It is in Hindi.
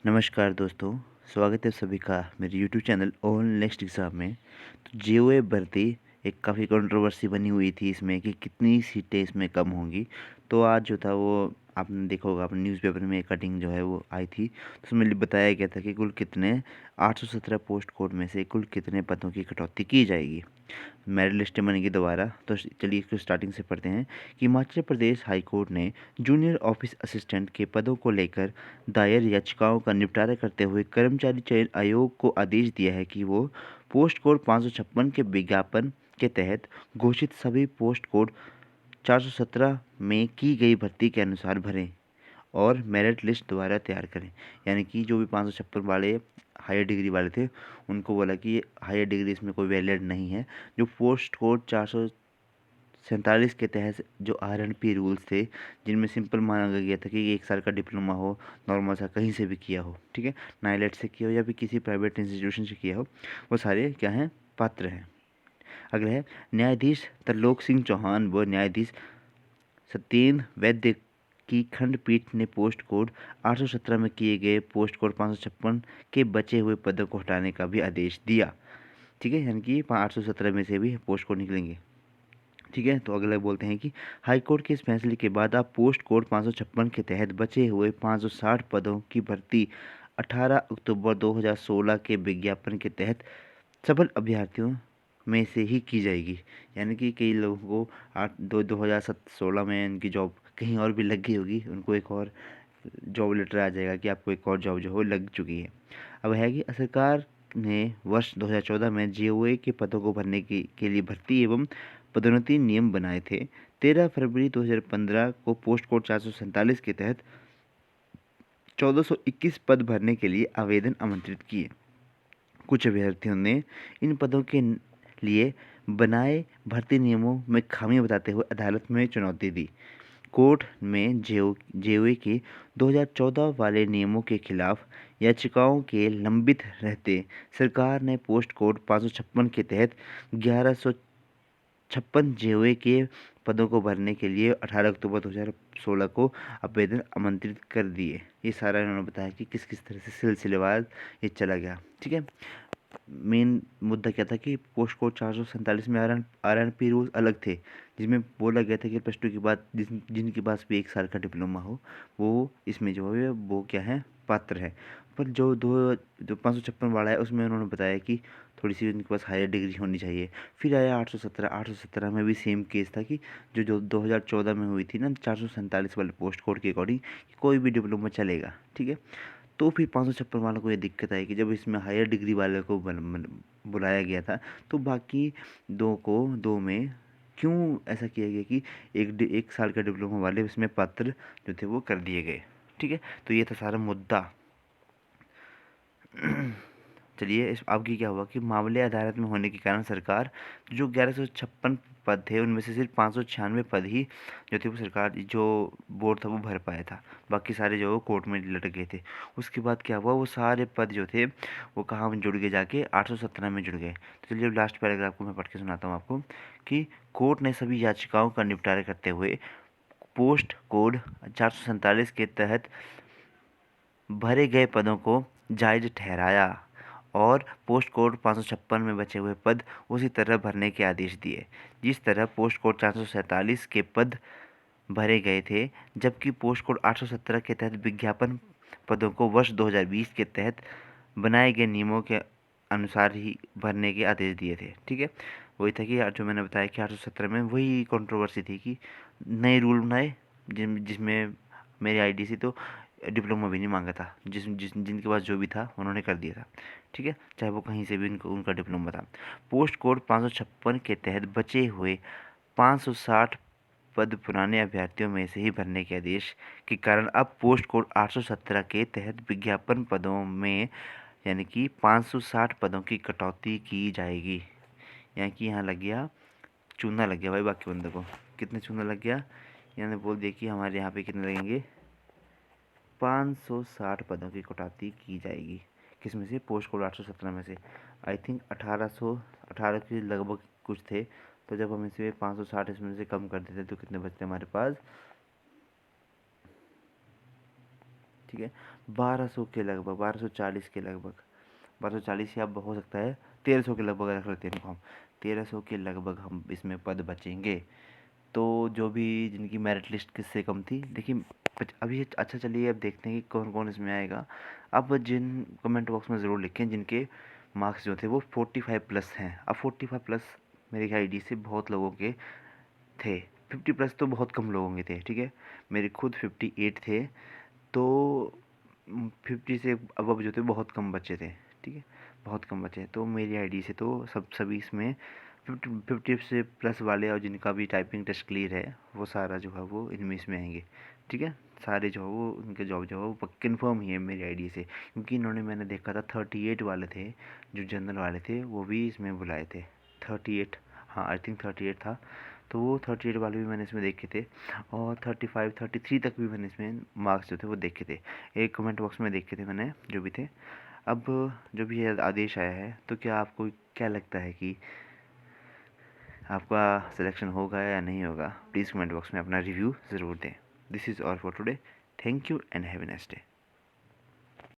नमस्कार दोस्तों, स्वागत है सभी का मेरे YouTube channel on next exam में। तो जेओए भर्ती एक काफ़ी कंट्रोवर्सी बनी हुई थी इसमें कि कितनी सीटें इसमें कम होंगी। तो आज जो था वो आपने देखा होगा, अपने न्यूज़पेपर में कटिंग जो है वो आई थी। तो उसमें बताया गया था कि कुल कितने 817 पोस्ट कोड में से कुल कितने पदों की कटौती की जाएगी। मेरिट लिस्टें बनेगी दोबारा। तो चलिए इसको स्टार्टिंग से पढ़ते हैं कि हिमाचल प्रदेश हाई कोर्ट ने जूनियर ऑफिस असिस्टेंट के पदों को लेकर दायर याचिकाओं का निपटारा करते हुए कर्मचारी चयन आयोग को आदेश दिया है कि वो पोस्ट कोड 556 के विज्ञापन के तहत घोषित सभी पोस्ट कोड 417 में की गई भर्ती के अनुसार भरें और मेरिट लिस्ट दोबारा तैयार करें। यानी कि जो भी 556 वाले हायर डिग्री वाले थे, उनको बोला कि हायर डिग्री इसमें कोई वैलिड नहीं है। जो पोस्ट कोड 447 के तहत जो आरएनपी रूल्स थे, जिनमें सिंपल माना गया था कि 1 साल का डिप्लोमा हो, नॉर्मल सा कहीं से भी किया हो, ठीक है, नाइलेट से किया हो या फिर किसी प्राइवेट इंस्टीट्यूशन से किया हो, वो सारे क्या हैं, पात्र हैं। अगला है न्यायाधीश तरलोक सिंह चौहान व न्यायाधीश सत्येंद्र वैद्य की खंडपीठ ने पोस्ट कोड 817 में किए गए पोस्ट कोड 556 के बचे हुए पदों को हटाने का भी आदेश दिया। ठीक है, यानी कि 817 में से भी पोस्ट कोड निकलेंगे। ठीक है, तो अगला बोलते हैं कि हाईकोर्ट के इस फैसले के बाद अब पोस्ट कोड 556 के तहत बचे हुए 560 पदों की भर्ती 18 अक्टूबर 2016 के विज्ञापन के तहत सफल अभ्यर्थियों में से ही की जाएगी। यानी कि कई लोगों को 2016 में इनकी जॉब कहीं और भी लग गई होगी, उनको एक और जॉब लेटर आ जाएगा कि आपको एक और जॉब जो है लग चुकी है। अब है कि सरकार ने वर्ष 2014 में जेओए के पदों को भरने के लिए भर्ती एवं पदोन्नति नियम बनाए थे। 13 फरवरी 2015 को पोस्ट कोड 447 के तहत 1421 पद भरने के लिए आवेदन आमंत्रित किए। कुछ अभ्यर्थियों ने इन पदों के लिए बनाए भर्ती नियमों में खामियां बताते हुए अदालत में चुनौती दी। कोर्ट में जेओए के 2014 वाले नियमों के खिलाफ याचिकाओं के लंबित रहते सरकार ने पोस्ट कोड 556 के तहत 1156 जेओए के पदों को भरने के लिए 18 अक्टूबर 2016 को आवेदन आमंत्रित कर दिए। ये सारा इन्होंने बताया कि किस किस तरह से सिलसिलेवार ये चला गया। ठीक है, मेन मुद्दा क्या था कि पोस्ट कोड 447 में आर एन पी रूल्स अलग थे, जिसमें बोला गया था कि प्लस टू के बाद जिनके पास भी 1 साल का डिप्लोमा हो, वो इसमें जो है वो क्या है, पात्र है। पर जो 556 वाला है, उसमें उन्होंने बताया कि थोड़ी सी उनके पास हायर डिग्री होनी चाहिए। फिर आया 817 में भी सेम केस था कि जो 2014 में हुई थी ना 447 वाले पोस्ट कोड के अकॉर्डिंग, कोई भी डिप्लोमा चलेगा। ठीक है, तो फिर 556 वालों को ये दिक्कत आई कि जब इसमें हायर डिग्री वाले को बुलाया गया था, तो बाकी दो में क्यों ऐसा किया गया कि 1 साल का डिप्लोमा वाले इसमें पात्र जो थे वो कर दिए गए। ठीक है, तो ये था सारा मुद्दा। चलिए, इस आपकी क्या हुआ कि मामले अदालत में होने के कारण सरकार जो 1156 पद थे, उनमें से सिर्फ 596 पद ही जो थे वो सरकार जो बोर्ड था वो भर पाया था। बाकी सारे जो कोर्ट में लटक गए थे। उसके बाद क्या हुआ, वो सारे पद जो थे वो कहाँ में जुड़ गए, जाके 817 में जुड़ गए। तो चलिए लास्ट पैराग्राफ को मैं पढ़ के सुनाता हूँ आपको कि कोर्ट ने सभी याचिकाओं का निपटारा करते हुए पोस्ट कोड 447 के तहत भरे गए पदों को जायज ठहराया और पोस्ट कोड 556 में बचे हुए पद उसी तरह भरने के आदेश दिए जिस तरह पोस्ट कोड 447 के पद भरे गए थे, जबकि पोस्ट कोड 817 के तहत विज्ञापन पदों को वर्ष 2020 के तहत बनाए गए नियमों के अनुसार ही भरने के आदेश दिए थे। ठीक है, वही था कि जो मैंने बताया कि 817 में वही कंट्रोवर्सी थी कि नए रूल बनाए जिसमें मेरी आईडी से तो डिप्लोमा भी नहीं मांगा था, जिनके पास जो भी था उन्होंने कर दिया था। ठीक है, चाहे वो कहीं से भी उनका डिप्लोमा था। पोस्ट कोड 556 के तहत बचे हुए 560 पद पुराने अभ्यर्थियों में से ही भरने के आदेश के कारण अब पोस्ट कोड 817 के तहत विज्ञापन पदों में यानी कि 560 पदों की कटौती की जाएगी। यानी कि यहाँ लग गया चूना, लग गया भाई बाकी बंदों को। कितने चूना लग गया, इन्होंने बोल दिया कि हमारे यहाँ पे कितने लगेंगे, 560 पदों की कटौती की जाएगी। किसमें से, पोस्ट कोड 817 में से। आई थिंक 1818 के लगभग कुछ थे। तो जब हम इसे 560 इसमें से कम कर देते तो कितने बचते हमारे पास। ठीक है, 1200 के लगभग, 1240 के लगभग, 1240 या हो सकता है 1300 के लगभग रख लेते हैं इनको हम। 1300 के लगभग हम इसमें पद बचेंगे। तो जो भी जिनकी मेरिट लिस्ट किससे कम थी, देखिए अभी अच्छा चलिए अब देखते हैं कि कौन कौन इसमें आएगा। अब जिन कमेंट बॉक्स में ज़रूर लिखें जिनके मार्क्स जो थे वो 45 प्लस हैं। अब 45 प्लस मेरी आईडी से बहुत लोगों के थे, 50 प्लस तो बहुत कम लोगों के थे, ठीक है। मेरे खुद 58 थे, तो 50 से अब जो थे बहुत कम बच्चे थे, ठीक है, बहुत कम बच्चे। तो मेरी आईडी से तो सभी इसमें 50 से प्लस वाले और जिनका भी टाइपिंग टेस्ट क्लियर है वो सारा जो है वो इनमें इसमें आएंगे, ठीक है। सारे जो है वो उनके जॉब जो है वो कन्फर्म ही है मेरी आईडी से, क्योंकि इन्होंने मैंने देखा था 38 वाले थे जो जनरल वाले थे, वो भी इसमें बुलाए थे 38, हाँ आई थिंक 38 था। तो वो 38 वाले भी मैंने इसमें देखे थे, और 35 33 तक भी मैंने इसमें मार्क्स जो थे वो देखे थे, एक कमेंट बॉक्स में देखे थे मैंने जो भी थे। अब जो भी ये आदेश आया है, तो क्या आपको क्या लगता है कि आपका सिलेक्शन होगा या नहीं होगा? प्लीज़ कमेंट बॉक्स में अपना रिव्यू ज़रूर दें। This is all for today. Thank you and have a nice day.